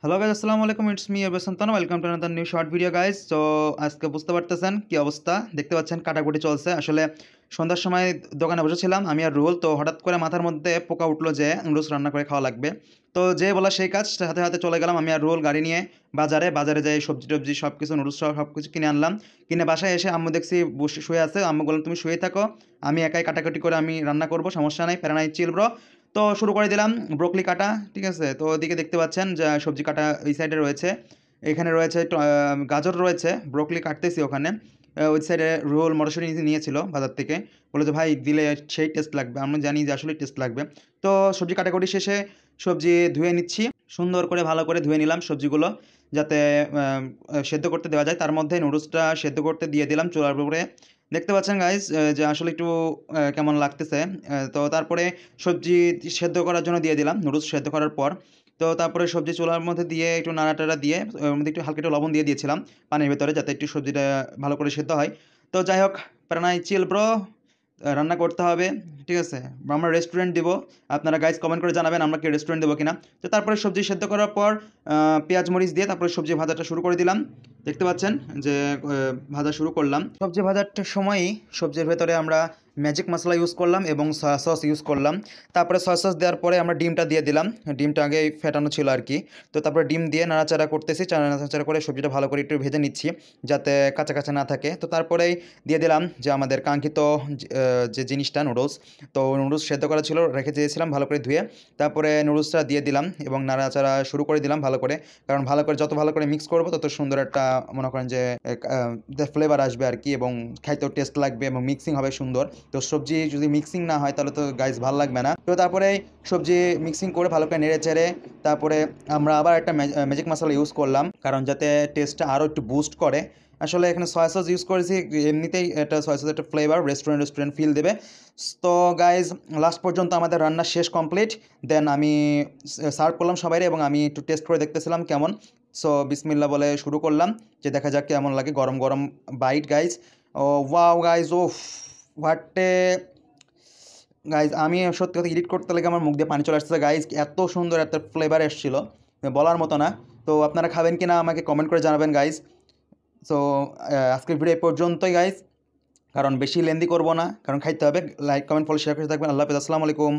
Hello guys, আসসালামু আলাইকুম। It's me আরবে সন্তান। Welcome to another new short video guys. তো আজকে বুঝতে পারতেছেন কি অবস্থা, দেখতে পাচ্ছেন কাটাকুটি চলছে। আসলে সন্ধ্যার সময় দোকানে বসেছিলাম আমি আর রুহুল, তো হঠাৎ করে মাথার মধ্যে পোকা উঠলো যে নুডলস রান্না করে খাওয়া লাগবে। তো যে বলা সেই কাজ, হাতে হাতে চলে গেলাম আমি আর রুহুল গাড়ি নিয়ে বাজারে যাই, সবজি টবজি সব কিছু নুডলস সব কিছু কিনে আনলাম। কিনে বাসায় এসে আম্মু দেখছি বসে শুয়ে আছে। আম্মু বললাম তুমি শুয়ে থাকো, আমি একাই কাটাকুটি করে আমি রান্না করবো, সমস্যা নাই, প্যারা নাই, চিল ব্রো। তো শুরু করে দিলাম ব্রোকলি কাটা, ঠিক আছে। তো ওদিকে দেখতে পাচ্ছেন যে সবজি কাটা ওই সাইডে রয়েছে, এখানে রয়েছে গাজর রয়েছে, ব্রোকলি কাটতেছি ওখানে। ওই সাইডে রোল মটরশুঁটি নিয়েছিল বাজার থেকে, বলে যে ভাই দিলে সেই টেস্ট লাগবে, আমরা জানি যে আসলে টেস্ট লাগবে। তো সবজি কাটাকুটি শেষে সবজি ধুয়ে নিচ্ছি, সুন্দর করে ভালো করে ধুয়ে নিলাম সবজিগুলো, যাতে সেদ্ধ করতে দেওয়া যায়। তার মধ্যে নুডলসটা সেদ্ধ করতে দিয়ে দিলাম চুলার উপরে। দেখতে পাচ্ছেন গাইস যে আসলে একটু কেমন লাগতেছে। তো তারপরে সবজি সেদ্ধ করার জন্য দিয়ে দিলাম, নুডলস সেদ্ধ করার পর। তো তারপরে সবজি চুলার মধ্যে দিয়ে একটু নাড়াটাড়া দিয়ে ওর মধ্যে একটু হালকা একটু লবণ দিয়ে দিয়েছিলাম পানির ভেতরে, যাতে একটু সবজিটা ভালো করে সেদ্ধ হয়। তো যাই হোক, প্রাণাই চিল ব্রো, রান্না করতে হবে, ঠিক আছে। আমরা রেস্টুরেন্ট দিব, আপনারা গাইজ কমেন্ট করে জানাবেন আমরা কি রেস্টুরেন্ট দেবো কিনা। তো তারপরে সবজি সেদ্ধ করার পর পেঁয়াজ মরিচ দিয়ে তারপরে সবজি ভাজাটা শুরু করে দিলাম। দেখতে পাচ্ছেন যে ভাজা শুরু করলাম। সবজি ভাজার সময়ই সবজির ভেতরে আমরা ম্যাজিক মশলা ইউজ করলাম এবং সয়া সস ইউজ করলাম। তারপরে সয়া সস দেওয়ার পরে আমরা ডিমটা দিয়ে দিলাম, ডিমটা আগে ফেটানো ছিল আর কি। তো তারপরে ডিম দিয়ে নাড়াচাড়া করতেছি, নাড়াচাড়া করে সবজিটা ভালো করে একটু ভেজে নিচ্ছি যাতে কাঁচা কাঁচা না থাকে। তো তারপরেই দিয়ে দিলাম যে আমাদের কাঙ্ক্ষিত যে জিনিসটা নুডলস। তো নুডলস সেদ্ধ করা ছিল, রেখে দিয়েছিলাম ভালো করে ধুয়ে। তারপরে নুডলসটা দিয়ে দিলাম এবং নাড়াচাড়া শুরু করে দিলাম ভালো করে, কারণ ভালো করে যত ভালো করে মিক্স করবো তত সুন্দর একটা মনে করেন যে ফ্লেভার আসবে আর কি, এবং খাইতেও টেস্ট লাগবে এবং মিক্সিং হবে সুন্দর। তো সবজি যদি মিক্সিং না হয় তাহলে তো গাইস ভালো লাগবে না। তো তারপরে সবজি মিক্সিং করে ভালো করে নেড়ে চেড়ে তারপরে আমরা আবার একটা ম্যাজিক মশলা ইউজ করলাম, কারণ যাতে টেস্টটা আরও একটু বুস্ট করে। আসলে এখানে সয়া সস ইউজ করেছি, এমনিতেই এটা সয়া সস একটা ফ্লেভার রেস্টুরেন্ট ফিল দেবে। তো গাইজ লাস্ট পর্যন্ত আমাদের রান্না শেষ কমপ্লিট। দেন আমি সার্ভ করলাম সবাইরে এবং আমি একটু টেস্ট করে দেখতেছিলাম কেমন। সো বিসমিল্লা বলে শুরু করলাম, যে দেখা যাক কেমন লাগে। গরম গরম বাইট গাইজ। ও ওয়াও গাইজ, ও হোয়াটে গাইজ, আমি সত্যি কথা এডিট করতে লাগে আমার মুখ দিয়ে পানি চলে আসছে গাইজ, এত সুন্দর একটা ফ্লেভার এসেছিলো বলার মতো না। তো আপনারা খাবেন কি না আমাকে কমেন্ট করে জানাবেন গাইজ। সো আজকের ভিডিও এই পর্যন্তই গাইজ, কারণ বেশি লেন্দি করবো না, কারণ খাইতে হবে। লাইক কমেন্ট ফলো শেয়ার করে থাকবেন। আল্লাহ হাফেজ, আসসালামু আলাইকুম।